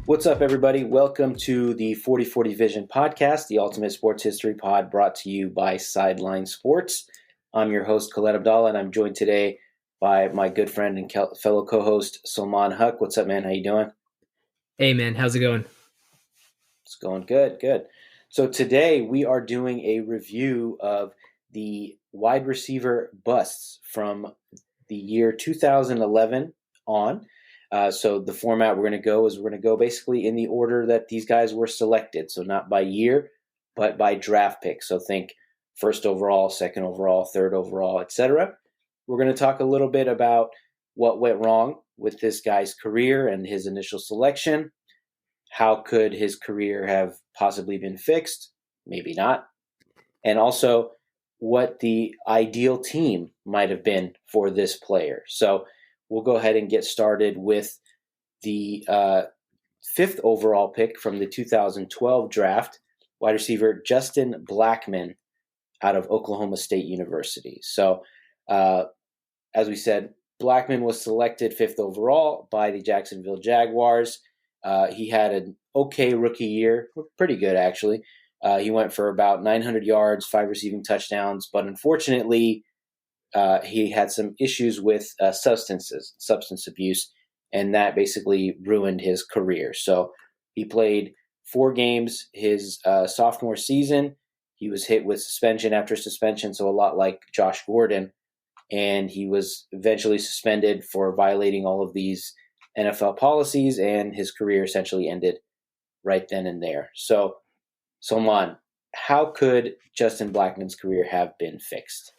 What's up, everybody? Welcome to the 40/40 Vision podcast, the ultimate sports history pod brought to you by Sideline Sports. I'm your host, Khaled Abdallah, and I'm joined today by my good friend and fellow co-host, Salman Huck. What's up, man? How you doing? Hey, man. How's it going? It's going good, good. So today we are doing a review of the wide receiver busts from the year 2011 on. So the format we're going to go basically in the order that these guys were selected. So not by year, but by draft pick. So think first overall, second overall, third overall, etc. We're going to talk a little bit about what went wrong with this guy's career and his initial selection. How could his career have possibly been fixed? Maybe not. And also what the ideal team might have been for this player. So we'll go ahead and get started with the fifth overall pick from the 2012 draft, wide receiver Justin Blackmon out of Oklahoma State University. So as we said, Blackmon was selected fifth overall by the Jacksonville Jaguars. He had an okay rookie year, pretty good actually. He went for about 900 yards, 5 receiving touchdowns, but unfortunately, he had some issues with substance abuse, and that basically ruined his career. So he played 4 games his sophomore season. He was hit with suspension after suspension, so a lot like Josh Gordon, and he was eventually suspended for violating all of these NFL policies, and his career essentially ended right then and there. So, Salman, how could Justin Blackmon's career have been fixed?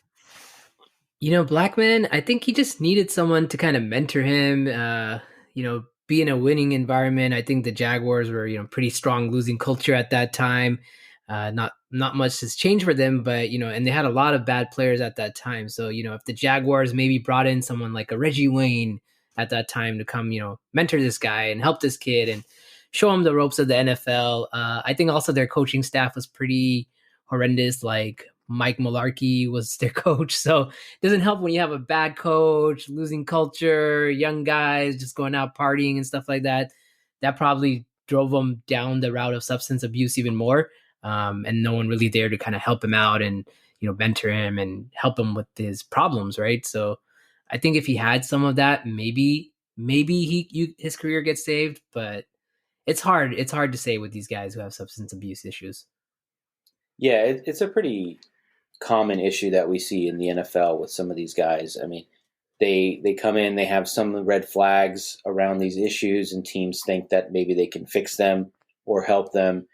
Blackmon, I think he just needed someone to kind of mentor him, be in a winning environment. I think the Jaguars were, pretty strong losing culture at that time. Not much has changed for them, but, and they had a lot of bad players at that time. So, if the Jaguars maybe brought in someone like a Reggie Wayne at that time to come, mentor this guy and help this kid and show him the ropes of the NFL. I think also their coaching staff was pretty horrendous. Like Mike Mularkey was their coach. So it doesn't help when you have a bad coach, losing culture, young guys just going out partying and stuff like that. That probably drove them down the route of substance abuse even more. And no one really there to kind of help him out and, mentor him and help him with his problems, right? So I think if he had some of that, maybe his career gets saved, but it's hard to say with these guys who have substance abuse issues. Yeah, it's a pretty common issue that we see in the NFL with some of these guys. I mean, they come in, they have some red flags around these issues, and teams think that maybe they can fix them or help them,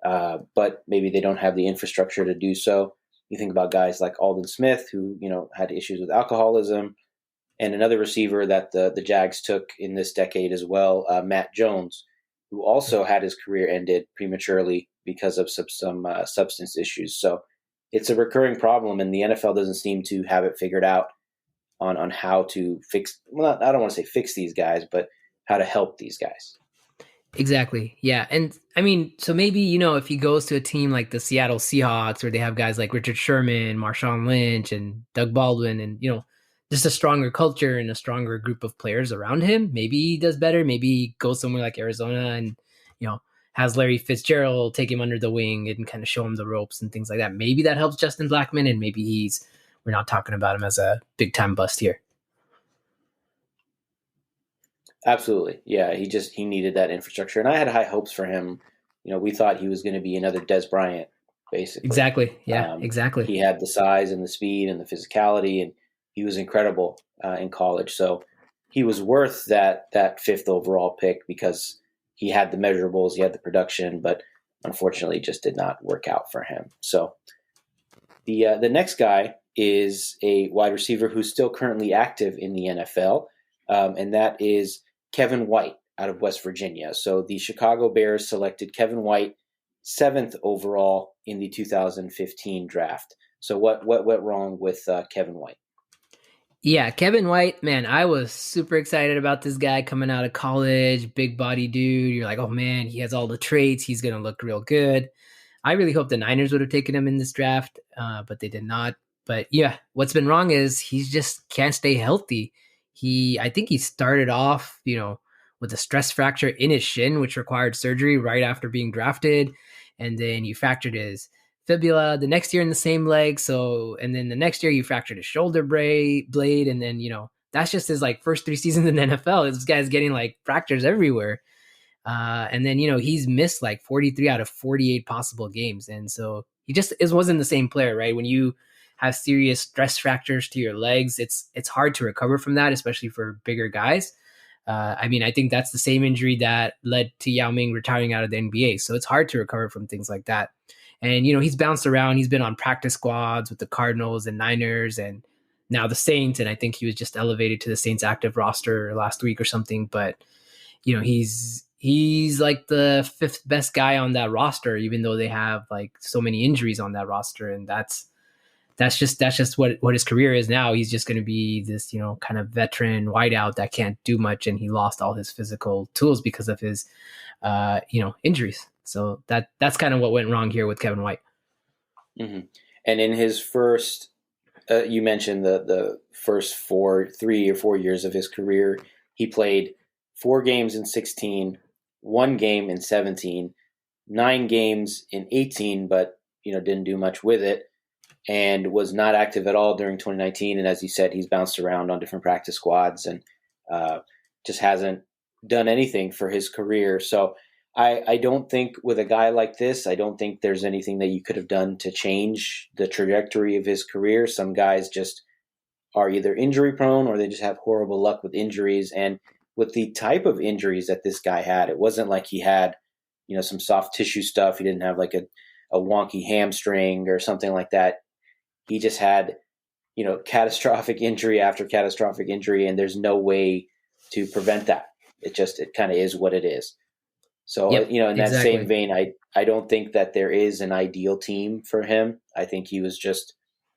but maybe they don't have the infrastructure to do so. You think about guys like Aldon Smith, who had issues with alcoholism, and another receiver that the Jags took in this decade as well, Matt Jones, who also had his career ended prematurely because of some substance issues. So it's a recurring problem, and the NFL doesn't seem to have it figured out on how to fix. Well, I don't want to say fix these guys, but how to help these guys. Exactly. Yeah. And I mean, so maybe, if he goes to a team like the Seattle Seahawks, where they have guys like Richard Sherman, Marshawn Lynch, and Doug Baldwin, and, just a stronger culture and a stronger group of players around him, maybe he does better. Maybe he goes somewhere like Arizona and, has Larry Fitzgerald take him under the wing and kind of show him the ropes and things like that. Maybe that helps Justin Blackmon, and maybe we're not talking about him as a big time bust here. Absolutely. Yeah, he needed that infrastructure, and I had high hopes for him. We thought he was going to be another Des Bryant, basically. Exactly. Yeah, exactly. He had the size and the speed and the physicality, and he was incredible in college. So he was worth that fifth overall pick because he had the measurables, he had the production, but unfortunately, it just did not work out for him. So the next guy is a wide receiver who's still currently active in the NFL, and that is Kevin White out of West Virginia. So the Chicago Bears selected Kevin White 7th overall in the 2015 draft. So what went wrong with Kevin White? Yeah, Kevin White, man, I was super excited about this guy coming out of college, big body dude. You're like, oh man, he has all the traits. He's going to look real good. I really hope the Niners would have taken him in this draft, but they did not. But yeah, what's been wrong is he just can't stay healthy. I think he started off, with a stress fracture in his shin, which required surgery right after being drafted. And then you fractured his fibula the next year in the same leg. So, and then the next year you fractured his shoulder blade. And then, that's just his like first 3 seasons in the NFL. This guy's getting like fractures everywhere. And then, he's missed like 43 out of 48 possible games. And so he just wasn't the same player, right? When you have serious stress fractures to your legs, it's hard to recover from that, especially for bigger guys. I think that's the same injury that led to Yao Ming retiring out of the NBA. So it's hard to recover from things like that. And, he's bounced around. He's been on practice squads with the Cardinals and Niners and now the Saints. And I think he was just elevated to the Saints active roster last week or something. But, he's like the fifth best guy on that roster, even though they have like so many injuries on that roster. And that's just what his career is now. He's just going to be this, kind of veteran wideout that can't do much. And he lost all his physical tools because of his, injuries. So that's kind of what went wrong here with Kevin White. Mm-hmm. And in his first, you mentioned the first 3 or 4 years of his career, he played 4 games in 16, 1 game in 17, 9 games in 18, but, didn't do much with it, and was not active at all during 2019. And as you said, he's bounced around on different practice squads and just hasn't done anything for his career. So I don't think with a guy like this, I don't think there's anything that you could have done to change the trajectory of his career. Some guys just are either injury prone or they just have horrible luck with injuries. And with the type of injuries that this guy had, it wasn't like he had, some soft tissue stuff. He didn't have like a wonky hamstring or something like that. He just had, catastrophic injury after catastrophic injury, and there's no way to prevent that. It kind of is what it is. So, Yep, in that exactly. same vein, I don't think that there is an ideal team for him. I think he was just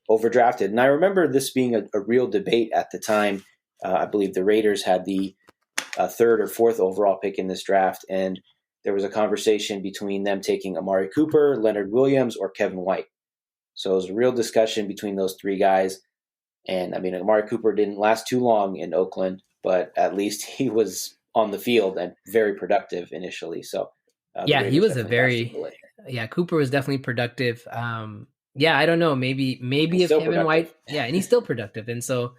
overdrafted. And I remember this being a real debate at the time. I believe the Raiders had the 3rd or 4th overall pick in this draft, and there was a conversation between them taking Amari Cooper, Leonard Williams, or Kevin White. So it was a real discussion between those 3 guys. And Amari Cooper didn't last too long in Oakland, but at least he was on the field and very productive initially. So He was Cooper was definitely productive. I don't know. Maybe if Kevin productive. White, and he's still productive. And so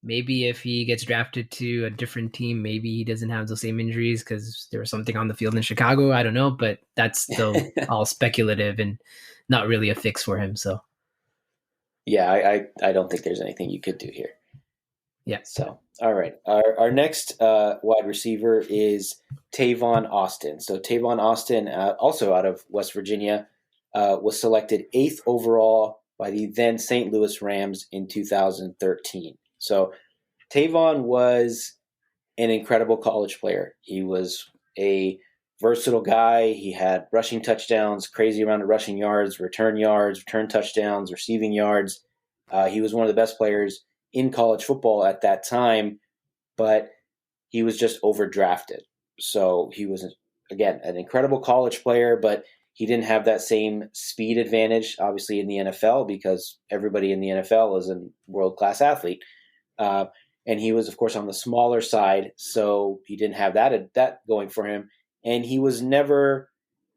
maybe if he gets drafted to a different team, maybe he doesn't have those same injuries because there was something on the field in Chicago. I don't know, but that's still all speculative and not really a fix for him. So. Yeah, I don't think there's anything you could do here. Yeah. So, all right. Our next wide receiver is Tavon Austin. So Tavon Austin, also out of West Virginia, was selected 8th overall by the then St. Louis Rams in 2013. So Tavon was an incredible college player. He was a versatile guy. He had rushing touchdowns, crazy amount of rushing yards, return touchdowns, receiving yards. He was one of the best players in college football at that time, but he was just overdrafted. So he was, again, an incredible college player, but he didn't have that same speed advantage, obviously, in the NFL because everybody in the NFL is a world-class athlete. And he was, of course, on the smaller side, so he didn't have that going for him. And he was never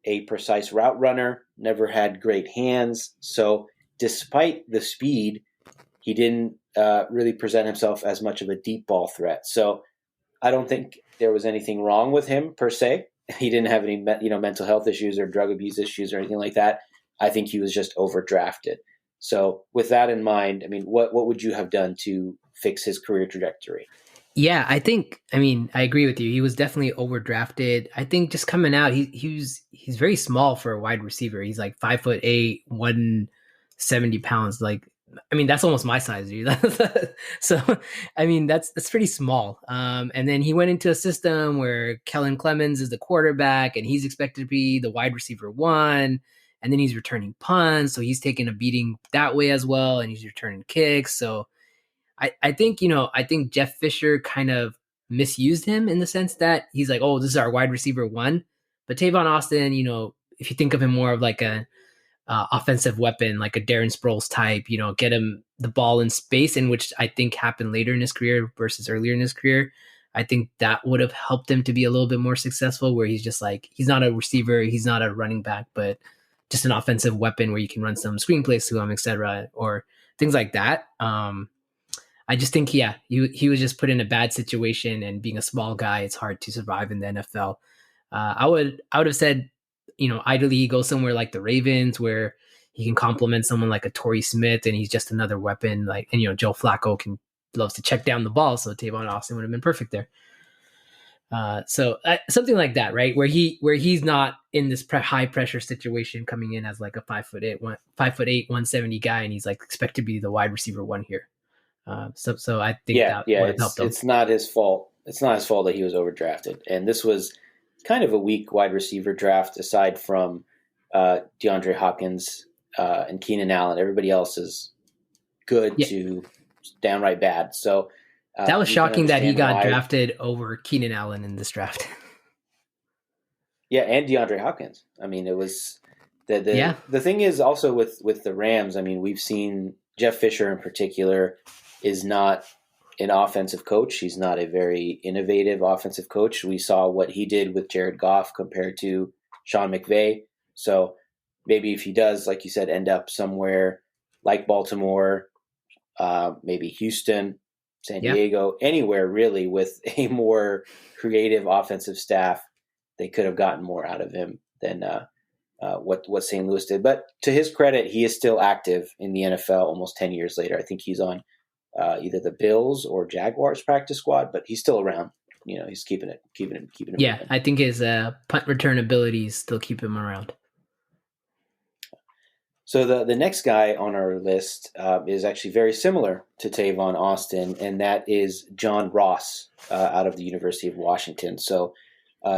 a precise route runner, never had great hands. So despite the speed, he didn't really present himself as much of a deep ball threat. So I don't think there was anything wrong with him per se. He didn't have any mental health issues or drug abuse issues or anything like that. I think he was just overdrafted. So with that in mind, what would you have done to fix his career trajectory? Yeah, I agree with you. He was definitely overdrafted. I think just coming out, he's very small for a wide receiver. He's like 5'8", 170 pounds. Like, that's almost my size, dude. So, that's pretty small. And then he went into a system where Kellen Clemens is the quarterback and he's expected to be the wide receiver 1. And then he's returning punts. So he's taking a beating that way as well. And he's returning kicks. So I think Jeff Fisher kind of misused him in the sense that he's like, oh, this is our wide receiver 1. But Tavon Austin, if you think of him more of like a offensive weapon, like a Darren Sproles type, get him the ball in space, in which I think happened later in his career versus earlier in his career. I think that would have helped him to be a little bit more successful, where he's just like, he's not a receiver, he's not a running back, but just an offensive weapon where you can run some screenplays to him, etc., or things like that. I just think, yeah, he was just put in a bad situation, and being a small guy, it's hard to survive in the NFL. I would have said, ideally he goes somewhere like the Ravens, where he can complement someone like a Torrey Smith, and he's just another weapon. Like, and Joe Flacco loves to check down the ball, so Tavon Austin would have been perfect there. So something like that, right? Where he's not in this high pressure situation, coming in as like a 5'8", 170 guy, and he's like expected to be the wide receiver one here. So I think that would have helped him. It's not his fault. It's not his fault that he was overdrafted, and this was kind of a weak wide receiver draft, aside from DeAndre Hopkins and Keenan Allen. Everybody else is good to downright bad. So that was shocking that he got drafted over Keenan Allen in this draft. Yeah, and DeAndre Hopkins. I mean, it was the thing is also with the Rams. I mean, we've seen Jeff Fisher in particular is not an offensive coach. He's not a very innovative offensive coach. We saw what he did with Jared Goff compared to Sean McVay. So maybe if he does, like you said, end up somewhere like Baltimore, maybe Houston, San Diego, anywhere really with a more creative offensive staff, they could have gotten more out of him than what St. Louis did. But to his credit, he is still active in the NFL almost 10 years later. I think he's on either the Bills or Jaguars practice squad, but he's still around. He's keeping it. Yeah, moving. I think his punt return abilities still keep him around. So the next guy on our list is actually very similar to Tavon Austin, and that is John Ross out of the University of Washington. So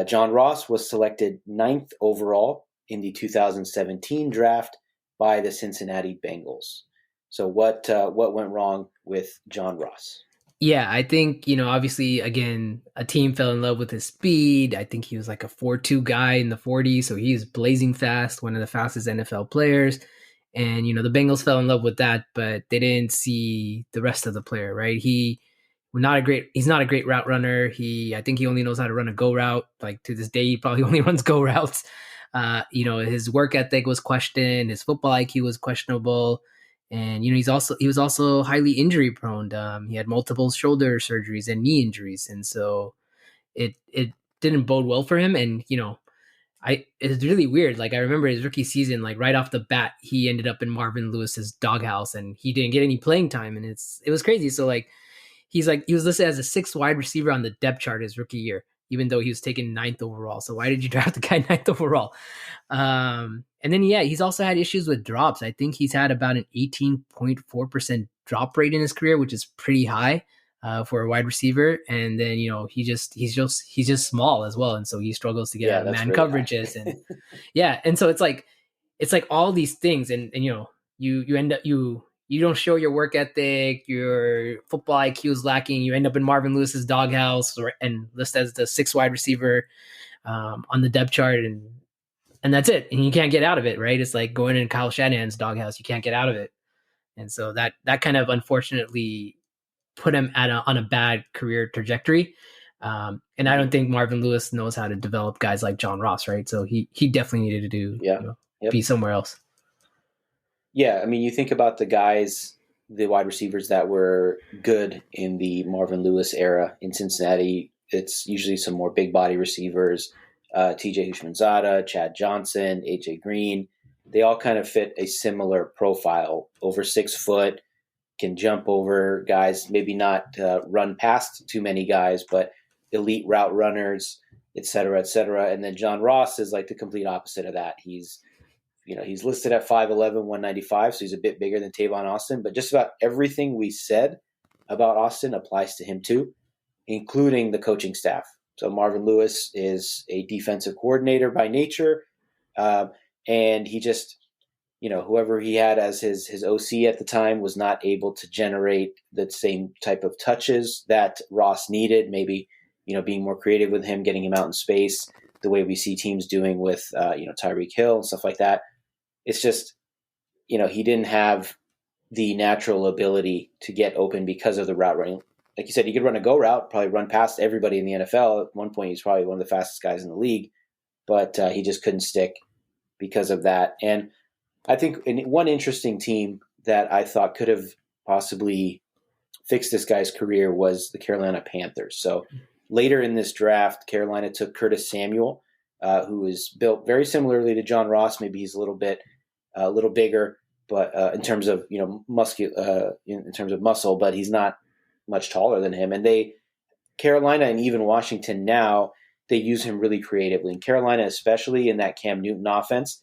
John Ross was selected 9th overall in the 2017 draft by the Cincinnati Bengals. So what went wrong with John Ross? Yeah, I think, obviously, again, a team fell in love with his speed. I think he was like a 4.2 guy in the 40, so he's blazing fast, one of the fastest NFL players. And, the Bengals fell in love with that, but they didn't see the rest of the player, right? He's not a great route runner. I think he only knows how to run a go route. Like, to this day, he probably only runs go routes. His work ethic was questioned. His football IQ was questionable. And, he was also highly injury prone. He had multiple shoulder surgeries and knee injuries. And so it didn't bode well for him. And, it's really weird. Like, I remember his rookie season, like right off the bat, he ended up in Marvin Lewis's doghouse and he didn't get any playing time. And it was crazy. So like, he was listed as a 6th wide receiver on the depth chart his rookie year, even though he was taken 9th overall. So why did you draft the guy 9th overall? And then, he's also had issues with drops. I think he's had about an 18.4% drop rate in his career, which is pretty high for a wide receiver. And then, he's just small as well. And so he struggles to get man really coverages. And and so it's like all these things. And you end up, you don't show your work ethic, your football IQ is lacking. You end up in Marvin Lewis's doghouse and listed as the 6th wide receiver on the depth chart. And that's it. And you can't get out of it, right? It's like going in Kyle Shanahan's doghouse. You can't get out of it. And so that kind of unfortunately put him on a bad career trajectory. And I don't think Marvin Lewis knows how to develop guys like John Ross, right? So he definitely needed to be somewhere else. Yeah, I mean, you think about the wide receivers that were good in the Marvin Lewis era in Cincinnati. It's usually some more big body receivers. TJ Houshmandzadeh, Chad Johnson, AJ Green, they all kind of fit a similar profile. Over 6 foot, can jump over guys, maybe not run past too many guys, but elite route runners, et cetera, et cetera. And then John Ross is like the complete opposite of that. He's listed at 5'11", 195, so he's a bit bigger than Tavon Austin. But just about everything we said about Austin applies to him too, including the coaching staff. So Marvin Lewis is a defensive coordinator by nature, and he just, whoever he had as his OC at the time was not able to generate the same type of touches that Ross needed. Maybe, being more creative with him, getting him out in space, the way we see teams doing with, Tyreek Hill and stuff like that. It's just, he didn't have the natural ability to get open because of the route running like you said, he could run a go route, probably run past everybody in the NFL. At one point, he's probably one of the fastest guys in the league, but he just couldn't stick because of that. And I think one interesting team that I thought could have possibly fixed this guy's career was the Carolina Panthers. So later in this draft, Carolina took Curtis Samuel, who is built very similarly to John Ross. Maybe he's a little bigger, but in terms of in terms of muscle, but he's not much taller than him. And Carolina and even Washington now, they use him really creatively. In Carolina, especially in that Cam Newton offense,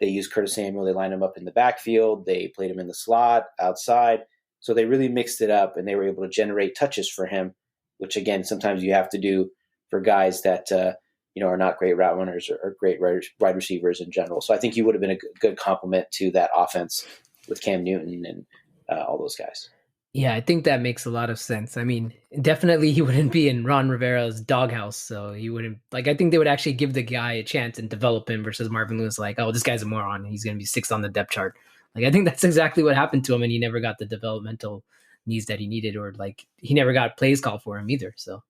they use Curtis Samuel. They line him up in the backfield. They played him in the slot, outside. So they really mixed it up, and they were able to generate touches for him, which, again, sometimes you have to do for guys that are not great route runners or great wide receivers in general. So I think he would have been a good complement to that offense with Cam Newton and all those guys. Yeah, I think that makes a lot of sense. I mean, definitely he wouldn't be in Ron Rivera's doghouse, so he wouldn't I think they would actually give the guy a chance and develop him versus Marvin Lewis. Like, oh, this guy's a moron. He's going to be 6th on the depth chart. I think that's exactly what happened to him, and he never got the developmental needs that he needed, or he never got plays called for him either. So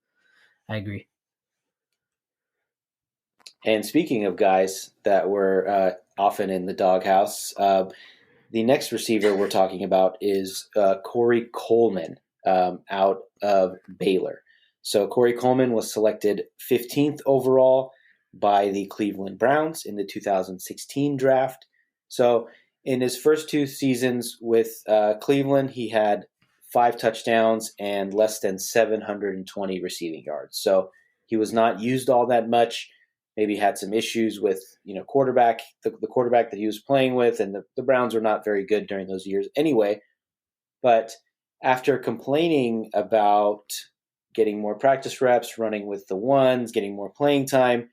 I agree. And speaking of guys that were often in the doghouse, the next receiver we're talking about is Corey Coleman out of Baylor. So Corey Coleman was selected 15th overall by the Cleveland Browns in the 2016 draft. So in his first 2 seasons with Cleveland, he had 5 touchdowns and less than 720 receiving yards. So he was not used all that much. Maybe had some issues with quarterback, the quarterback that he was playing with, and the Browns were not very good during those years anyway. But after complaining about getting more practice reps, running with the ones, getting more playing time,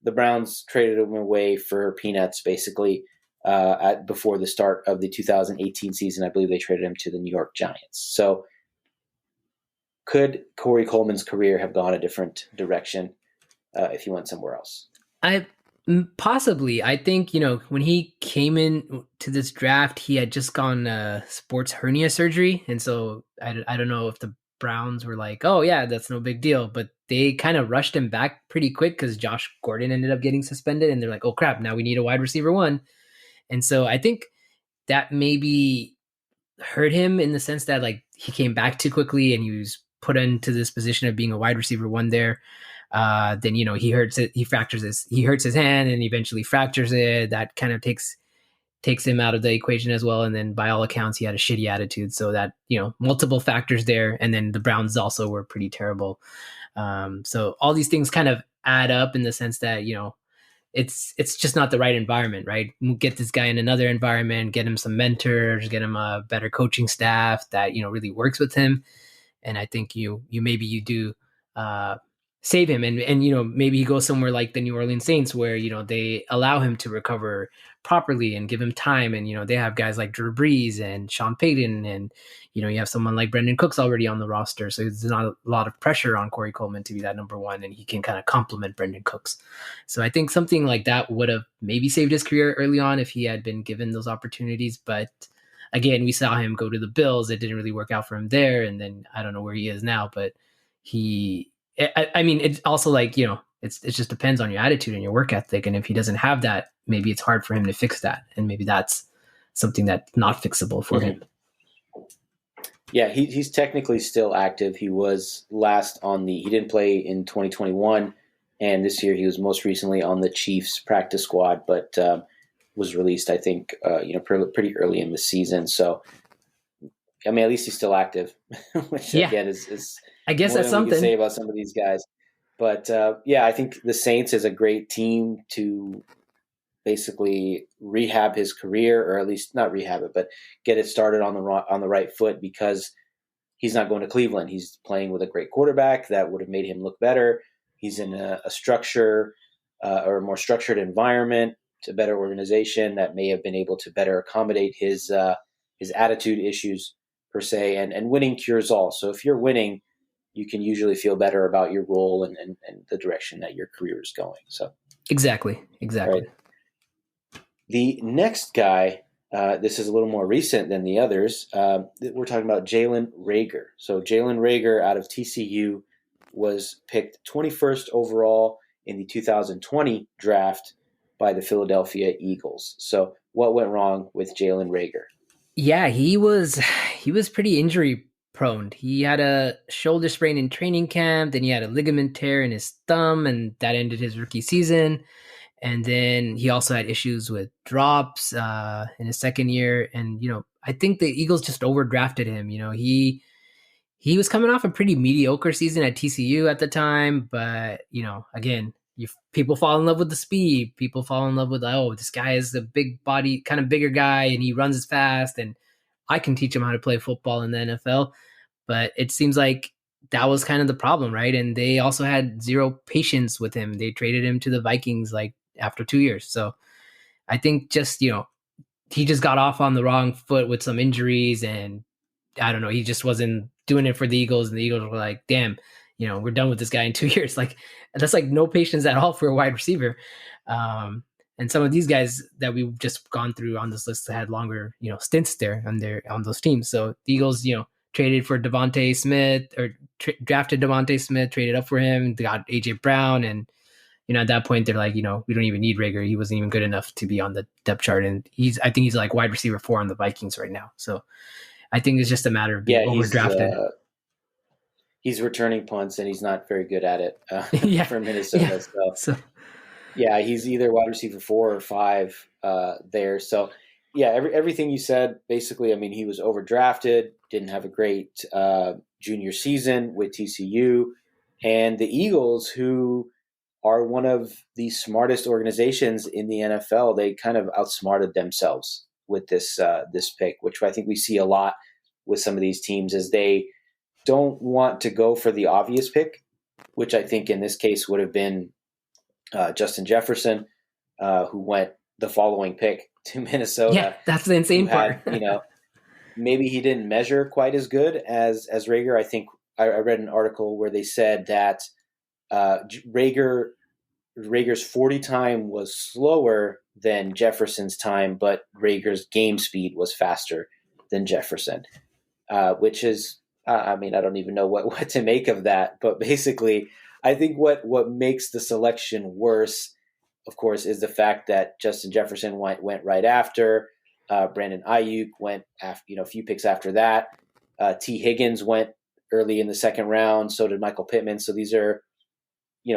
the Browns traded him away for peanuts, basically, before the start of the 2018 season. I believe they traded him to the New York Giants. So could Corey Coleman's career have gone a different direction if he went somewhere else? Possibly. I think, when he came in to this draft, he had just gone sports hernia surgery. And so I don't know if the Browns were like, oh, yeah, that's no big deal. But they kind of rushed him back pretty quick because Josh Gordon ended up getting suspended. And they're like, oh, crap, now we need a wide receiver 1. And so I think that maybe hurt him in the sense that he came back too quickly and he was put into this position of being a wide receiver 1 there. Then he hurts his hand and eventually fractures it. That kind of takes him out of the equation as well. And then by all accounts, he had a shitty attitude. So that, multiple factors there. And then the Browns also were pretty terrible. So all these things kind of add up in the sense that, it's just not the right environment, right? We'll get this guy in another environment, get him some mentors, get him a better coaching staff that, really works with him. And I think you do, save him and maybe he goes somewhere like the New Orleans Saints where they allow him to recover properly and give him time, and they have guys like Drew Brees and Sean Payton, and you have someone like Brendan Cooks already on the roster, so there's not a lot of pressure on Corey Coleman to be that number 1, and he can kind of complement Brendan Cooks. So I think something like that would have maybe saved his career early on if he had been given those opportunities. But again, we saw him go to the Bills. It didn't really work out for him there, and then I don't know where he is now, but I mean, it's also it just depends on your attitude and your work ethic. And if he doesn't have that, maybe it's hard for him to fix that. And maybe that's something that's not fixable for him. Yeah, he's technically still active. He was he didn't play in 2021. And this year he was most recently on the Chiefs practice squad, but was released, I think, pretty early in the season. So, I mean, at least he's still active, which again is I guess that's something we can say about some of these guys. But I think the Saints is a great team to basically rehab his career, or at least not rehab it, but get it started on the right foot, because he's not going to Cleveland. He's playing with a great quarterback that would have made him look better. He's in a structure or a more structured environment, to a better organization that may have been able to better accommodate his attitude issues per se, and winning cures all. So if you're winning, you can usually feel better about your role and the direction that your career is going. So exactly. Right. The next guy This is a little more recent than the others. We're talking about Jalen Reagor. So Jalen Reagor out of TCU was picked 21st overall in the 2020 draft by the Philadelphia Eagles. So what went wrong with Jalen Reagor? Yeah, he was pretty injury prone. He had a shoulder sprain in training camp, then he had a ligament tear in his thumb, and that ended his rookie season. And then he also had issues with drops in his second year. And I think the Eagles just overdrafted him. He was coming off a pretty mediocre season at TCU at the time, but again, people fall in love with the speed. People fall in love with, oh, this guy is a big body, kind of bigger guy, and he runs as fast, and I can teach him how to play football in the NFL. But it seems like that was kind of the problem, right? And they also had zero patience with him. They traded him to the Vikings like after 2 years. So I think just he just got off on the wrong foot with some injuries, and I don't know, he just wasn't doing it for the Eagles, and the Eagles were like, damn, we're done with this guy in 2 years. Like, that's like no patience at all for a wide receiver. And some of these guys that we've just gone through on this list had longer, stints there on those teams. So the Eagles, traded for Devontae Smith, or drafted Devontae Smith, traded up for him, they got AJ Brown, and at that point they're like, we don't even need Reagor. He wasn't even good enough to be on the depth chart, and I think he's like wide receiver 4 on the Vikings right now. So I think it's just a matter of being overdrafted. He's returning punts, and he's not very good at it Yeah. for Minnesota. Yeah. So yeah, he's either wide receiver 4 or 5 there. So yeah, everything you said, basically. I mean, he was overdrafted, didn't have a great junior season with TCU, and the Eagles, who are one of the smartest organizations in the NFL, they kind of outsmarted themselves with this pick, which I think we see a lot with some of these teams, is they don't want to go for the obvious pick, which I think in this case would have been Justin Jefferson, who went the following pick to Minnesota. Yeah, that's the insane part. Maybe he didn't measure quite as good as Reagor. I think I read an article where they said that Reagor's 40 time was slower than Jefferson's time, but Reagor's game speed was faster than Jefferson, which is, I mean, I don't even know what to make of that. But basically, I think what makes the selection worse, of course, is the fact that Justin Jefferson went right after. Brandon Ayuk went after, a few picks after that. T. Higgins went early in the second round. So did Michael Pittman. So these are,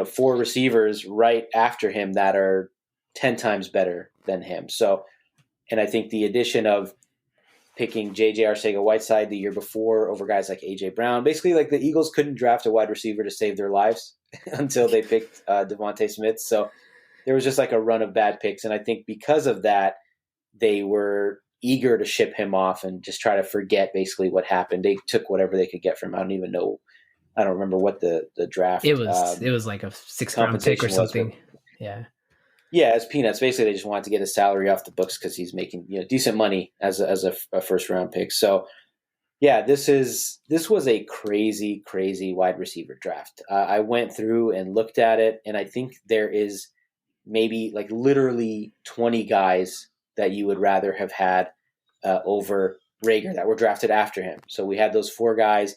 4 receivers right after him that are 10 times better than him. So, and I think the addition of picking J.J. Arcega-Whiteside the year before over guys like A.J. Brown, basically like the Eagles couldn't draft a wide receiver to save their lives until they picked Devontae Smith. So there was just like a run of bad picks. And I think because of that, they were eager to ship him off and just try to forget basically what happened. They took whatever they could get from him. I don't remember what the draft. It was like a 6th round pick or something. Yeah. Yeah, as peanuts. Basically, they just wanted to get his salary off the books because he's making decent money as a first round pick. So yeah, this was a crazy wide receiver draft. I went through and looked at it, and I think there is maybe like literally 20 guys that you would rather have had over Reagor that were drafted after him. So we had those 4 guys.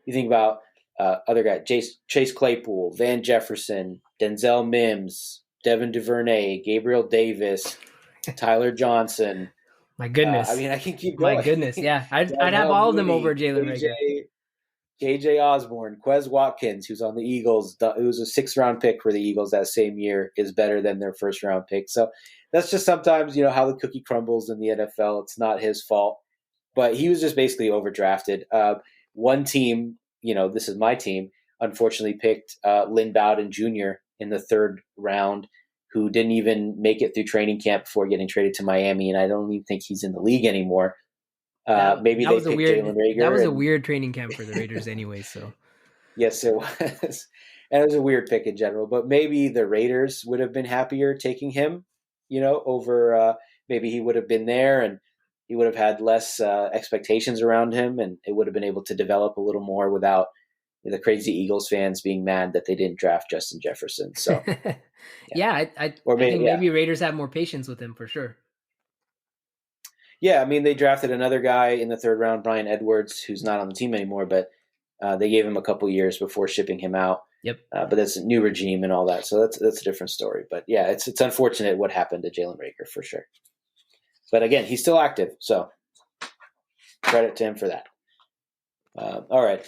You think about other guys: Chase Claypool, Van Jefferson, Denzel Mims, Devin Duvernay, Gabriel Davis, Tyler Johnson. My goodness. I mean, I can keep going. My goodness. Yeah. I'd have all of them over Jalen Reagor. KJ Osborne, Quez Watkins, who's on the Eagles, who was a 6th round pick for the Eagles that same year, is better than their 1st round pick. So that's just sometimes, how the cookie crumbles in the NFL. It's not his fault. But he was just basically overdrafted. One team, this is my team, unfortunately picked Lynn Bowden Jr. in the 3rd round, who didn't even make it through training camp before getting traded to Miami, and I don't even think he's in the league anymore. Maybe they picked Jalen Reagor. That was a weird training camp for the Raiders anyway. So yes, it was. And it was a weird pick in general, but maybe the Raiders would have been happier taking him, over maybe he would have been there and he would have had less expectations around him, and it would have been able to develop a little more without the crazy Eagles fans being mad that they didn't draft Justin Jefferson. So I think maybe Raiders have more patience with him for sure. Yeah, I mean, they drafted another guy in the third round, Brian Edwards, who's not on the team anymore, but they gave him a couple years before shipping him out. Yep. But that's a new regime and all that, so that's a different story. But yeah, it's unfortunate what happened to Jalen Rager for sure. But again, he's still active, so credit to him for that. All right,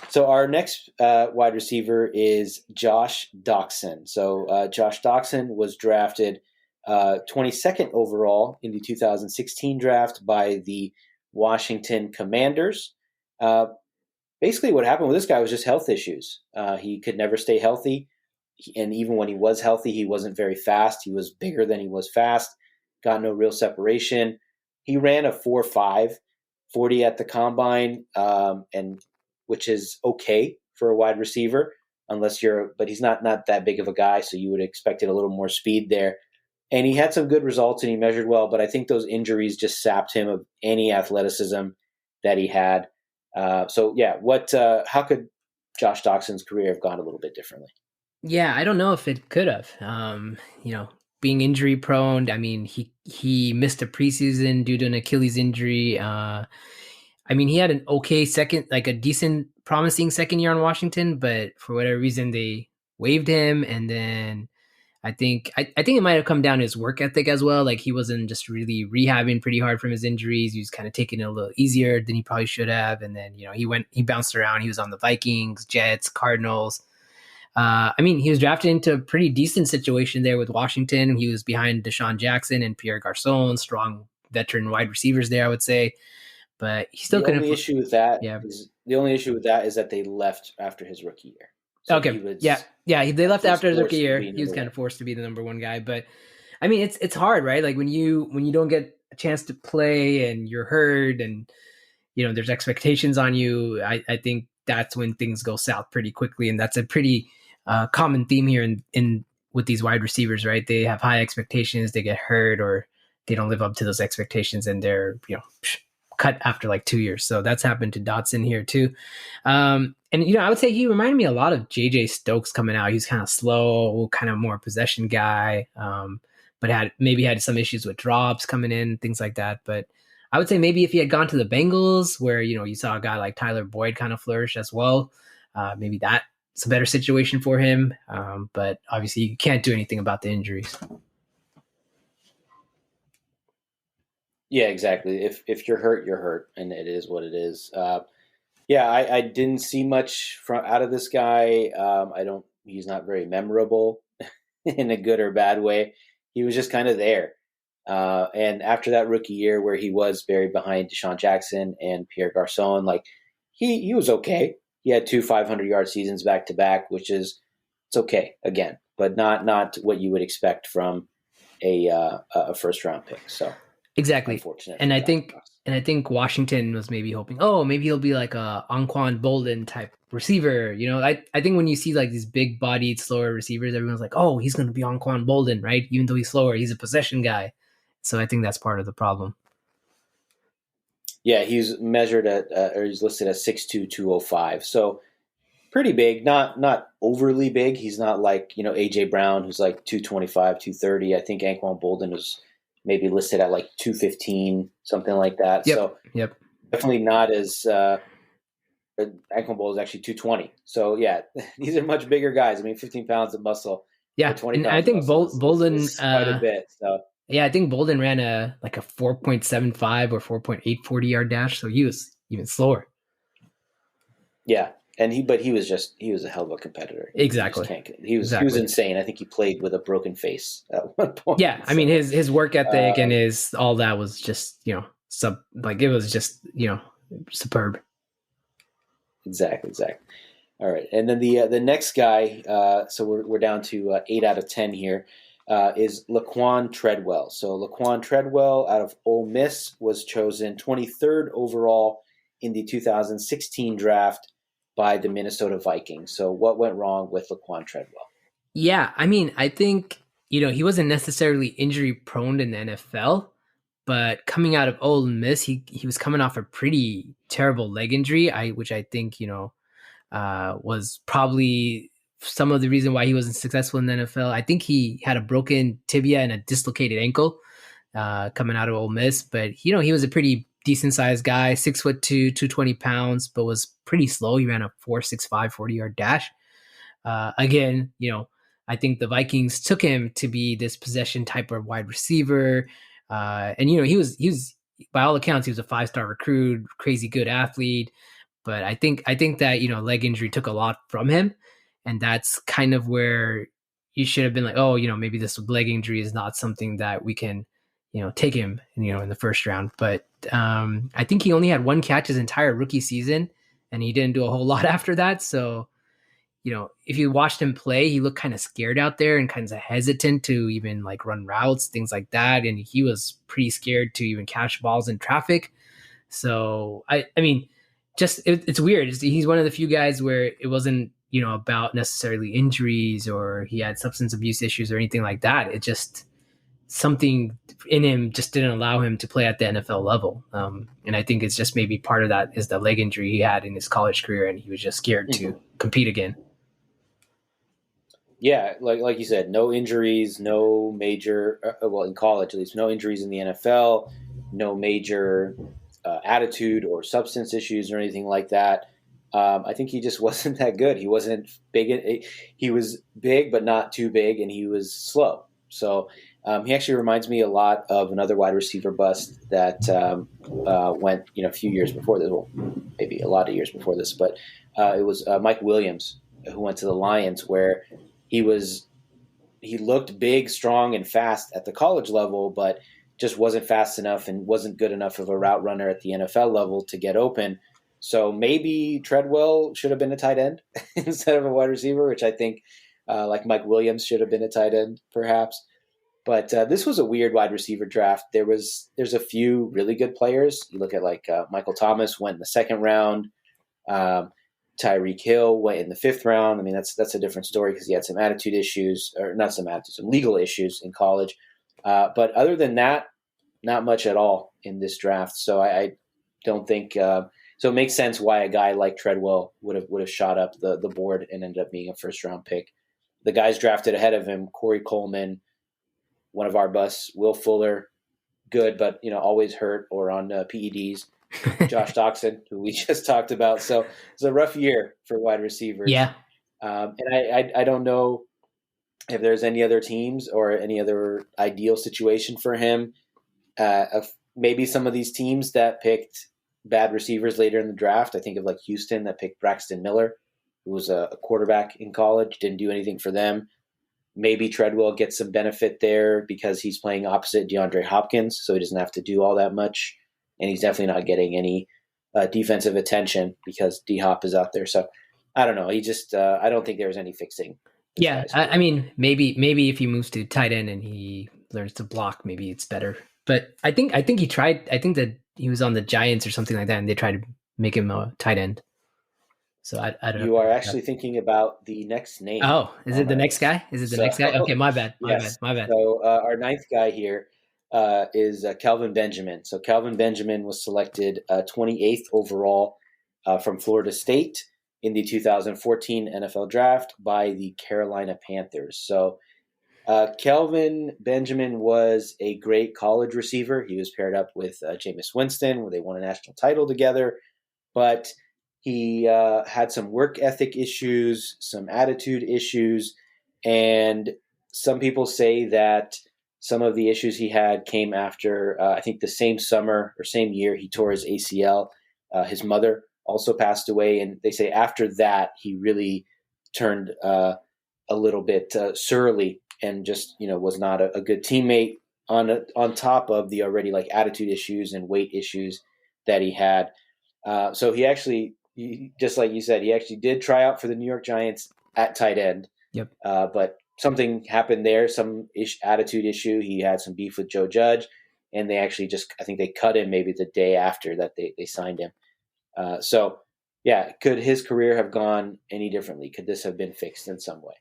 so our next wide receiver is Josh Doctson. So Josh Doctson was drafted 22nd overall in the 2016 draft by the Washington Commanders. Basically, what happened with this guy was just health issues. He could never stay healthy, and even when he was healthy, he wasn't very fast. He was bigger than he was fast, got no real separation. He ran a 4.5 40 at the combine, and which is okay for a wide receiver, but he's not that big of a guy, so you would expect a little more speed there. And he had some good results and he measured well, but I think those injuries just sapped him of any athleticism that he had. How could Josh Doctson's career have gone a little bit differently? Yeah, I don't know if it could have. Being injury prone. I mean, he missed a preseason due to an Achilles injury. He had an okay second, like a decent, promising second year on Washington, but for whatever reason they waived him, and then I think it might have come down to his work ethic as well. Like he wasn't just really rehabbing pretty hard from his injuries. He was kind of taking it a little easier than he probably should have. And then, he bounced around. He was on the Vikings, Jets, Cardinals. He was drafted into a pretty decent situation there with Washington. He was behind Deshaun Jackson and Pierre Garçon, strong veteran wide receivers there, I would say. But he still couldn't. The only issue with that is that they left after his rookie year. So okay. They left after his rookie year. He was kind of forced to be the number one guy. But I mean, it's hard, right? Like when you don't get a chance to play and you're hurt, and there's expectations on you. I think that's when things go south pretty quickly, and that's a pretty common theme here in with these wide receivers, right? They have high expectations, they get hurt, or they don't live up to those expectations, and they're cut after like 2 years. So that's happened to Dotson here too. I would say he reminded me a lot of JJ Stokes coming out. He's kind of slow, kind of more possession guy, but had some issues with drops coming in, things like that. But I would say maybe if he had gone to the Bengals, where you saw a guy like Tyler Boyd kind of flourish as well, maybe that's a better situation for him. But obviously, you can't do anything about the injuries. Yeah, exactly. If you're hurt, you're hurt, and it is what it is. I didn't see much out of this guy. He's not very memorable in a good or bad way. He was just kind of there. And after that rookie year where he was buried behind Deshaun Jackson and Pierre Garçon, like he was okay. He had 2 500-yard seasons back to back, it's okay again, but not what you would expect from a first round pick. So exactly. Unfortunate. And I think Washington was maybe hoping, maybe he'll be like a Anquan Bolden type receiver. I think when you see like these big bodied, slower receivers, everyone's like, oh, he's going to be Anquan Bolden, right? Even though he's slower, he's a possession guy. So I think that's part of the problem. Yeah, he's measured he's listed at 6'2", 205. So pretty big, not overly big. He's not like, AJ Brown, who's like 225, 230. I think Anquan Bolden was maybe listed at like 215, something like that. Yep. Definitely not as Anquan Bolden is actually 220. So yeah, these are much bigger guys. 15 pounds of muscle. Yeah, 20 and pounds I think Bolden is quite a bit. So. Yeah, I think Bolden ran a 4.75 or 4.8 40-yard dash, so he was even slower. Yeah, and he was a hell of a competitor. Exactly. He was insane. I think he played with a broken face at one point. Yeah, so, his work ethic and his all that was just it was just superb. Exactly. All right, and then the next guy. So we're down to 8 out of 10 here. Is Laquan Treadwell. So Laquan Treadwell out of Ole Miss was chosen 23rd overall in the 2016 draft by the Minnesota Vikings. So what went wrong with Laquan Treadwell? Yeah, I think, he wasn't necessarily injury prone in the NFL, but coming out of Ole Miss, he was coming off a pretty terrible leg injury, which I think, was probably some of the reason why he wasn't successful in the NFL. I think he had a broken tibia and a dislocated ankle. coming out of Ole Miss. But he was a pretty decent sized guy, 6'2", 220 pounds, but was pretty slow. He ran a 4.65 40-yard dash. Again, I think the Vikings took him to be this possession type of wide receiver. And he was by all accounts, he was a 5-star recruit, crazy good athlete. But I think that, leg injury took a lot from him. And that's kind of where you should have been like, oh, maybe this leg injury is not something that we can, take him, in the first round. But I think he only had one catch his entire rookie season, and he didn't do a whole lot after that. So, if you watched him play, he looked kind of scared out there and kind of hesitant to even like run routes, things like that. And he was pretty scared to even catch balls in traffic. So I mean, it's weird. He's one of the few guys where it wasn't, about necessarily injuries or he had substance abuse issues or anything like that. It just something in him just didn't allow him to play at the NFL level. And I think it's just maybe part of that is the leg injury he had in his college career, and he was just scared to compete again. Yeah, like you said, no injuries, no major. Well, in college at least, no injuries in the NFL, no major attitude or substance issues or anything like that. I think he just wasn't that good. He wasn't big. He was big, but not too big, and he was slow. So he actually reminds me a lot of another wide receiver bust that went, a few years before this. Well, maybe a lot of years before this, but it was Mike Williams who went to the Lions, where he looked big, strong, and fast at the college level, but just wasn't fast enough and wasn't good enough of a route runner at the NFL level to get open. So maybe Treadwell should have been a tight end instead of a wide receiver, which I think like Mike Williams should have been a tight end perhaps. But this was a weird wide receiver draft. There's a few really good players. You look at like Michael Thomas went in the second round. Tyreek Hill went in the fifth round. I mean, that's a different story because he had some attitude issues, or not some attitude, some legal issues in college. But other than that, not much at all in this draft. So I don't think so. It makes sense why a guy like Treadwell would have shot up the board and ended up being a first round pick. The guys drafted ahead of him: Corey Coleman, one of our busts; Will Fuller, good but always hurt or on PEDs. Josh Doxson, who we just talked about. So it's a rough year for wide receivers. Yeah. And I don't know if there's any other teams or any other ideal situation for him. Maybe some of these teams that picked bad receivers later in the draft. I think of like Houston that picked Braxton Miller, who was a quarterback in college, didn't do anything for them. Maybe Treadwell gets some benefit there because he's playing opposite DeAndre Hopkins, so he doesn't have to do all that much. And he's definitely not getting any defensive attention because D-Hop is out there. So I don't know. He just I don't think there's any fixing. Yeah, I mean, maybe if he moves to tight end and he learns to block, maybe it's better. But I think he tried. I think that he was on the Giants or something like that, and they tried to make him a tight end. So I don't know. You are actually thinking about the next name. Oh, is it the next guy? Is it the next guy? Okay, my bad. My bad. So our ninth guy here is Kelvin Benjamin. So Kelvin Benjamin was selected 28th overall from Florida State in the 2014 NFL Draft by the Carolina Panthers. So Kelvin Benjamin was a great college receiver. He was paired up with Jameis Winston, where they won a national title together. But he had some work ethic issues, some attitude issues, and some people say that some of the issues he had came after, I think the same summer or same year, he tore his ACL. His mother also passed away, and they say after that, he really turned a little bit surly and just, was not a good teammate on top of the already like attitude issues and weight issues that he had. So he actually, just like you said, he actually did try out for the New York Giants at tight end. Yep. But something happened there, some attitude issue. He had some beef with Joe Judge, and they actually I think they cut him maybe the day after that they signed him. So, yeah, could his career have gone any differently? Could this have been fixed in some way?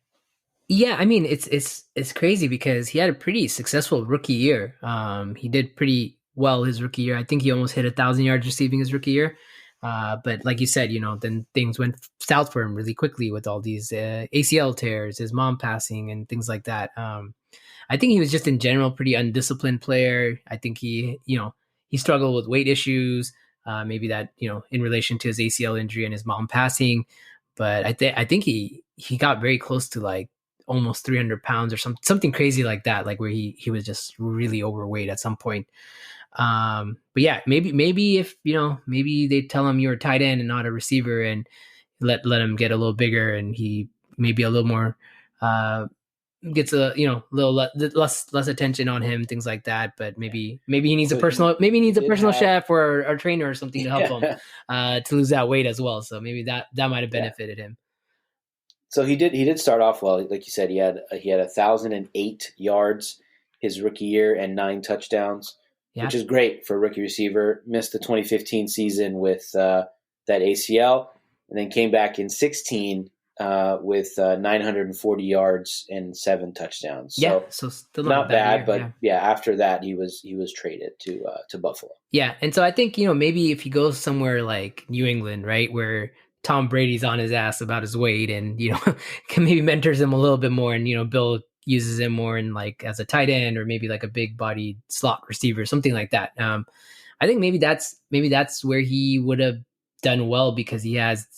Yeah, I mean, it's crazy because he had a pretty successful rookie year. He did pretty well his rookie year. I think he almost hit 1,000 yards receiving his rookie year. But like you said, then things went south for him really quickly with all these ACL tears, his mom passing, and things like that. I think he was just in general pretty undisciplined player. I think he struggled with weight issues, maybe that in relation to his ACL injury and his mom passing. But I think he got very close to like almost 300 pounds or something crazy like that, like where he was just really overweight at some point. But yeah, maybe if maybe they tell him you're a tight end and not a receiver, and let him get a little bigger, and he maybe a little more gets a little less attention on him, things like that. But maybe he needs So maybe he needs a did personal have, chef or a trainer or something to help him yeah, to lose that weight as well. So maybe that might have yeah. benefited him. So he did start off well. Like you said, he had 1,008 yards his rookie year and 9 touchdowns, Yeah, which is great for a rookie receiver. Missed the 2015 season with that ACL, and then came back in 16 with 940 yards and 7 touchdowns. yeah. So So still not a not bad bad, year. but Yeah. yeah, after that he was traded to Buffalo. Yeah, and so I think maybe if he goes somewhere like New England, right, where Tom Brady's on his ass about his weight, and can maybe mentors him a little bit more, and Bill uses him more in like as a tight end or maybe like a big body slot receiver, something like that. I think maybe that's where he would have done well, because he has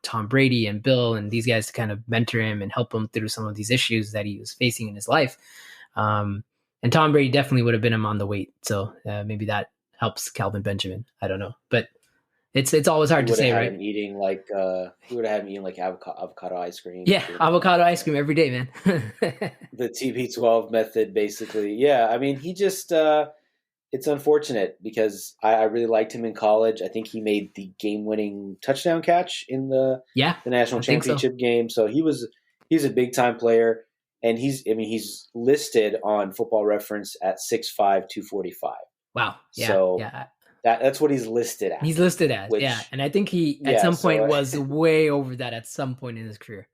Tom Brady and Bill and these guys to kind of mentor him and help him through some of these issues that he was facing in his life. And Tom Brady definitely would have been him on the weight, so maybe that helps Calvin Benjamin. I don't know, but it's always hard to say, right? He would have had him eating like avocado ice cream. Yeah, avocado ice cream every day, man. The TB12 method, basically. Yeah, I mean, he just it's unfortunate because I really liked him in college. I think he made the game-winning touchdown catch in the Yeah, national I think so. championship game. So he's a big-time player, and he's listed on Football Reference at 6'5", 245. Wow. Yeah, So yeah. that's what he's listed at. He's listed as, Which, yeah, and I think he at yeah, some point so was way over that at some point in his career.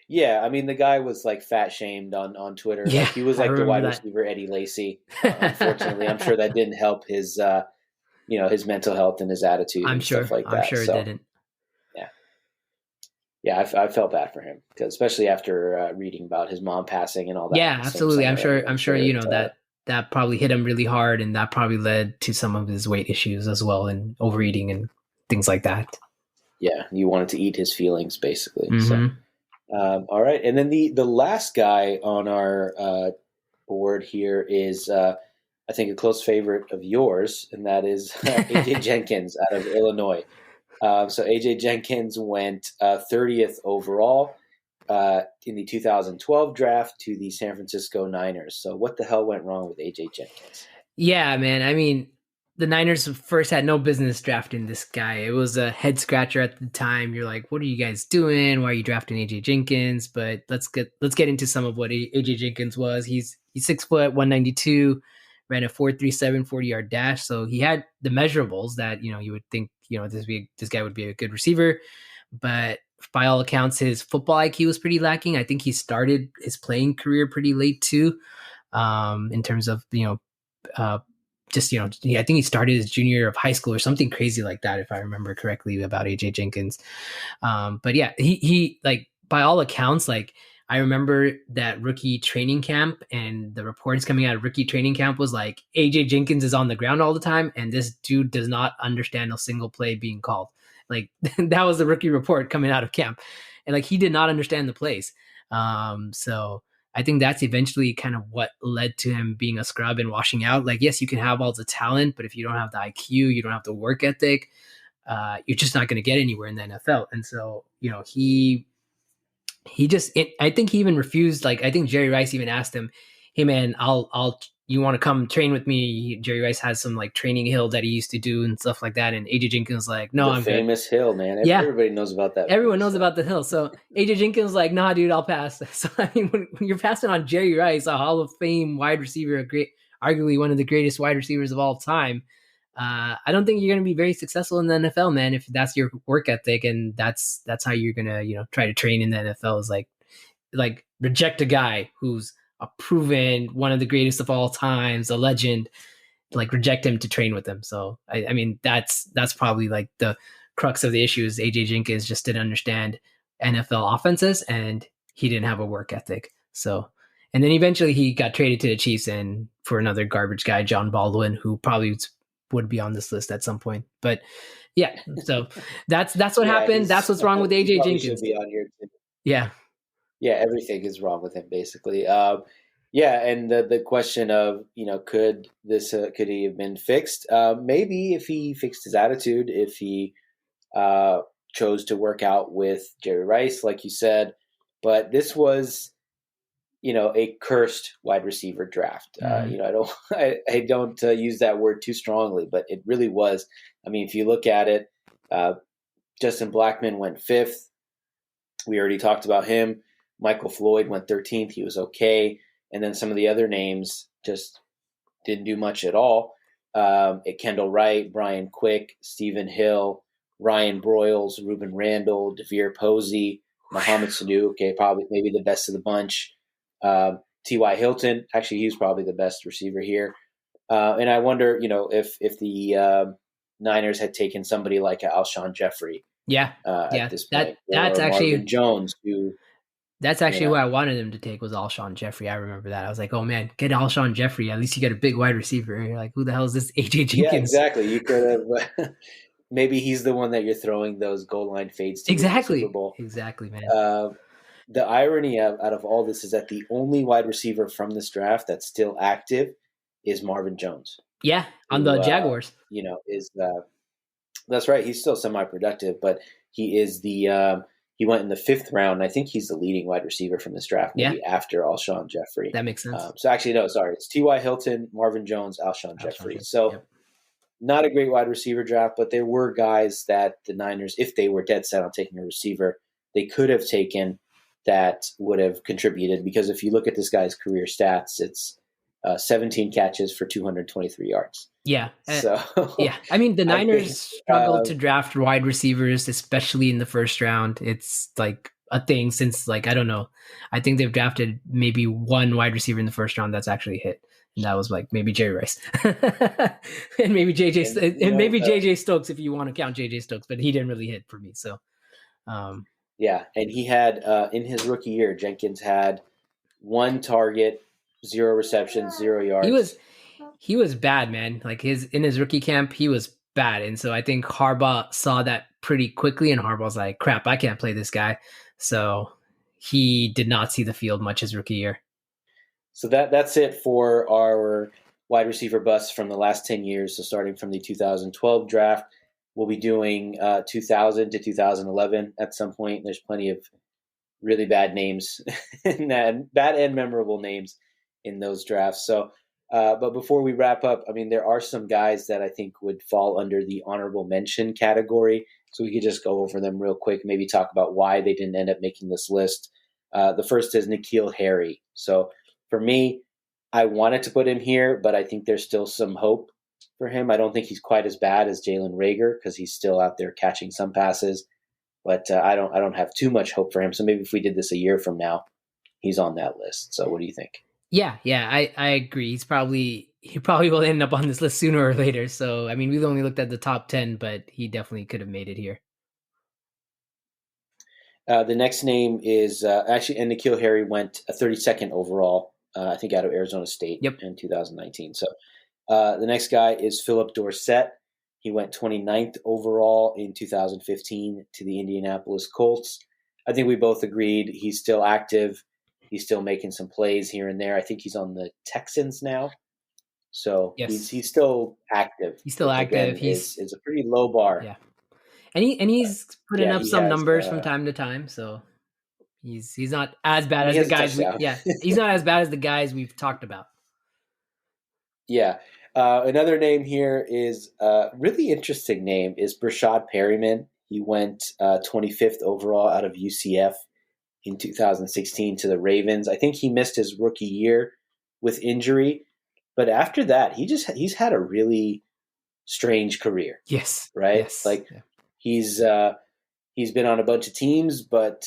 yeah, I mean the guy was like fat shamed on Twitter. Yeah, Like he was I like the remember wide that. receiver Eddie Lacy. Unfortunately, I'm sure that didn't help his his mental health and his attitude I'm and stuff sure. like I'm that. sure it So didn't. yeah, yeah, I felt bad for him because especially after reading about his mom passing and all that. Yeah, the same absolutely. I'm summer. sure. I'm sure. It, That probably hit him really hard, and that probably led to some of his weight issues as well, and overeating and things like that. yeah, you wanted to eat his feelings basically. So Mm-hmm. all right, and then the last guy on our board here is I think a close favorite of yours, and that is AJ Jenkins out of Illinois. So AJ Jenkins went 30th overall in the 2012 draft to the San Francisco Niners. So what the hell went wrong with AJ Jenkins? Yeah, man. I mean, the Niners first had no business drafting this guy. It was a head scratcher at the time. You're like, what are you guys doing? Why are you drafting AJ Jenkins? But let's get into some of what AJ Jenkins was. He's 6', 192, ran a 4.37 40-yard dash. So he had the measurables that you would think this guy would be a good receiver. But by all accounts, his football IQ was pretty lacking. I think he started his playing career pretty late too, in terms of I think he started his junior year of high school or something crazy like that, if I remember correctly about AJ Jenkins. But yeah, he like by all accounts, like I remember that rookie training camp, and the reports coming out of rookie training camp was like AJ Jenkins is on the ground all the time, and this dude does not understand a single play being called. Like that was the rookie report coming out of camp, and like he did not understand the plays. So I think that's eventually kind of what led to him being a scrub and washing out. Like, yes, you can have all the talent, but if you don't have the IQ, you don't have the work ethic, you're just not going to get anywhere in the NFL. And so, I think he even refused. Like, I think Jerry Rice even asked him, "Hey, man, you want to come train with me?" Jerry Rice has some like training hill that he used to do and stuff like that. And AJ Jenkins was like, "No, The I'm good." famous hill, man. Yeah. Everybody knows about that. Everyone knows about the hill. So AJ Jenkins was like, "Nah, dude, I'll pass." So I mean, when you're passing on Jerry Rice, a Hall of Fame wide receiver, arguably one of the greatest wide receivers of all time, I don't think you're going to be very successful in the NFL, man. If that's your work ethic and that's how you're going to try to train in the NFL, is like reject a guy who's a proven one of the greatest of all times, a legend. Like reject him to train with him. So I mean that's probably like the crux of the issue is AJ Jenkins just didn't understand NFL offenses and he didn't have a work ethic. So And then eventually he got traded to the Chiefs and for another garbage guy, John Baldwin, who probably would be on this list at some point. But yeah, so that's what Yeah, happened. That's what's wrong with he AJ probably should Jenkins. be on here too. Yeah. Yeah, everything is wrong with him basically. Yeah, and the question of could he have been fixed? Maybe if he fixed his attitude, if he uh, chose to work out with Jerry Rice, like you said. But this was a cursed wide receiver draft. Mhm. I don't use that word too strongly, but it really was. I mean, if you look at it, Justin Blackmon went 5th. We already talked about him. Michael Floyd went 13th. He was okay. And then some of the other names just didn't do much at all. Kendall Wright, Brian Quick, Stephen Hill, Ryan Broyles, Ruben Randall, Devere Posey, Mohamed Sanu. Okay, probably maybe the best of the bunch. T.Y. Hilton, actually, he was probably the best receiver here. And I wonder, if the Niners had taken somebody like Alshon Jeffrey Yeah. at this point, That's or Marvin actually Jones, who who I wanted him to take was Alshon Jeffrey. I remember that. I was like, oh man, get Alshon Jeffrey. At least you get a big wide receiver. And you're like, who the hell is this AJ yeah, Jenkins? exactly. You could have. Maybe he's the one that you're throwing those goal line fades to in the Super Bowl. Exactly, man. The irony out of all this is that the only wide receiver from this draft that's still active is Marvin Jones. Yeah, on the Jaguars. Is that's right. He's still semi-productive, but he is he went in the 5th round. I think he's the leading wide receiver from this draft, maybe after Alshon Jeffrey. That makes sense. So actually, no, sorry. It's T.Y. Hilton, Marvin Jones, Alshon Jeffrey. So not a great wide receiver draft, but there were guys that the Niners, if they were dead set on taking a receiver, they could have taken that would have contributed. Because if you look at this guy's career stats, it's 17 catches for 223 yards. Yeah. So yeah, I mean the Niners struggled to draft wide receivers, especially in the first round. It's like a thing since I don't know. I think they've drafted maybe one wide receiver in the first round that's actually hit, and that was maybe Jerry Rice and maybe JJ Stokes if you want to count JJ Stokes, but he didn't really hit for me. So yeah, and he had in his rookie year, Jenkins had 1 target, 0 receptions, 0 yards. He was bad, man. In his rookie camp, he was bad. And so I think Harbaugh saw that pretty quickly, and Harbaugh's like, crap, I can't play this guy. So he did not see the field much his rookie year. So that's it for our wide receiver busts from the last 10 years. So starting from the 2012 draft, we'll be doing 2000 to 2011 at some point. There's plenty of really bad names, and bad and memorable names in those drafts. So but before we wrap up, I mean, there are some guys that I think would fall under the honorable mention category. So we could just go over them real quick, maybe talk about why they didn't end up making this list. The first is N'Keal Harry. So for me, I wanted to put him here, but I think there's still some hope for him. I don't think he's quite as bad as Jalen Reagor because he's still out there catching some passes. But I don't have too much hope for him. So maybe if we did this a year from now, he's on that list. So what do you think? Yeah, I agree. He probably will end up on this list sooner or later. So I mean, we've only looked at the top 10, but he definitely could have made it here. The next name is actually, and N'Keal Harry went a 32nd overall, I think out of Arizona State in 2019. So the next guy is Philip Dorsett. He went 29th overall in 2015 to the Indianapolis Colts. I think we both agreed he's still active. He's still making some plays here and there. I think he's on the Texans now. So he's still active. He's still active. Again, it's a pretty low bar. Yeah. And he's putting up some numbers from time to time. So he's not as bad as the guys. He's not as bad as the guys we've talked about. Yeah. Another name here is a really interesting name is Brashad Perryman. He went 25th overall out of UCF in 2016 to the Ravens. I think he missed his rookie year with injury, but after that, he's had a really strange career. Yes. Right? Yes. He's been on a bunch of teams, but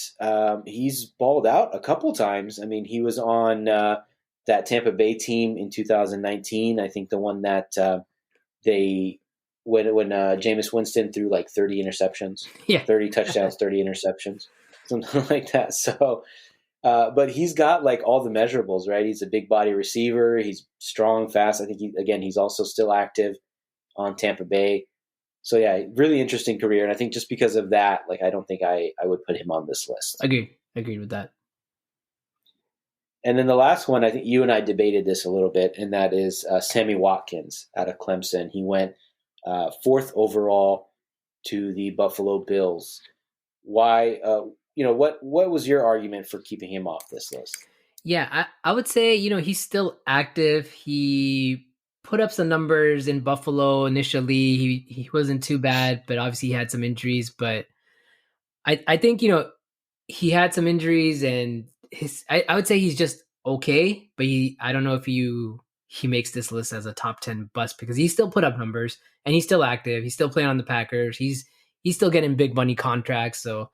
he's balled out a couple times. I mean, he was on that Tampa Bay team in 2019. I think the one that when Jameis Winston threw 30 interceptions, 30 touchdowns, 30 interceptions, something like that. So But he's got like all the measurables, right? He's a big body receiver. He's strong, fast. I think he's also still active on Tampa Bay. So yeah, really interesting career. And I think just because of that, like I don't think I would put him on this list. Agreed with that. And then the last one, I think you and I debated this a little bit, and that is Sammy Watkins out of Clemson. He went fourth overall to the Buffalo Bills. Why? What was your argument for keeping him off this list? Yeah, I would say, he's still active. He put up some numbers in Buffalo initially. He wasn't too bad, but obviously he had some injuries. But I think, he had some injuries, and I would say he's just okay, but I don't know if he makes this list as a top 10 bust, because he still put up numbers and he's still active. He's still playing on the Packers. He's still getting big money contracts. So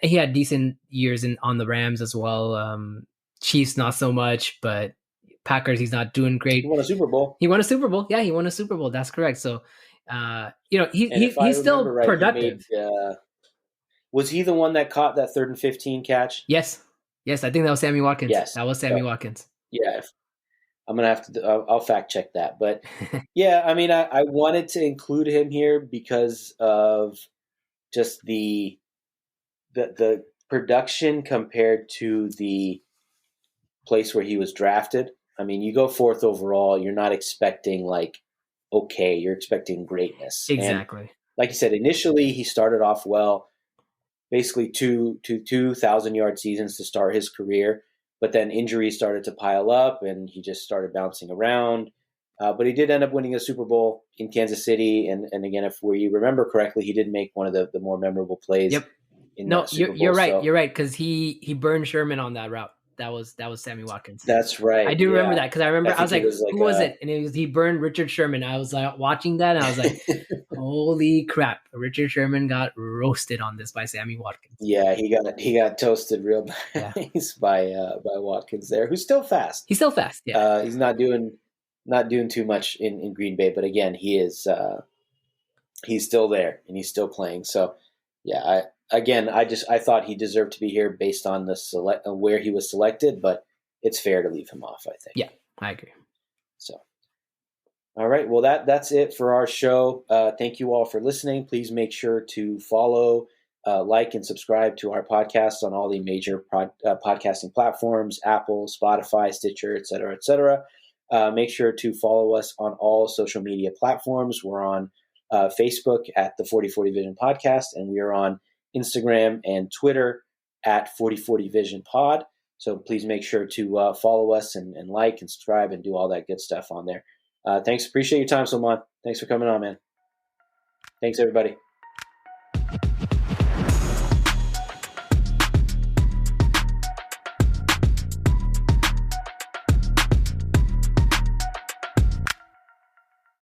he had decent years on the Rams as well. Chiefs not so much, but Packers he's not doing great. He won a Super Bowl. Yeah, he won a Super Bowl. That's correct. So he's still right, productive. Was he the one that caught that 3rd and 15 catch? Yes, I think that was Sammy Watkins. Yes, that was Sammy Watkins. Yeah, I'm gonna have to. I'll fact check that. But yeah, I mean, I wanted to include him here because of just the production compared to the place where he was drafted. I mean, you go 4th overall, you're not expecting you're expecting greatness. Exactly. And like you said, initially he started off well. Basically 2,000-yard seasons to start his career, but then injuries started to pile up and he just started bouncing around. But he did end up winning a Super Bowl in Kansas City, and again, if we remember correctly, he did make one of the more memorable plays. Yep. You're right. So. You're right, because he burned Sherman on that route. That was Sammy Watkins. That's right. I do remember that, because I remember I was like, who was it? And he burned Richard Sherman. I was like watching that, and I was like, holy crap! Richard Sherman got roasted on this by Sammy Watkins. Yeah, he got toasted real nice by Watkins there, who's still fast. He's still fast. Yeah, he's not doing too much in Green Bay, but again, he is he's still there and he's still playing. So yeah, I thought he deserved to be here based on where he was selected, but it's fair to leave him off, I think. Yeah, I agree. So, all right. Well, that's it for our show. Thank you all for listening. Please make sure to follow, like, and subscribe to our podcast on all the major podcasting platforms: Apple, Spotify, Stitcher, et cetera, et cetera. Make sure to follow us on all social media platforms. We're on Facebook at the 4040 Vision Podcast, and we are on Instagram and Twitter at 4040 Vision Pod. So please make sure to follow us and like and subscribe and do all that good stuff on there. Thanks. Appreciate your time, Salman. Thanks for coming on, man. Thanks, everybody.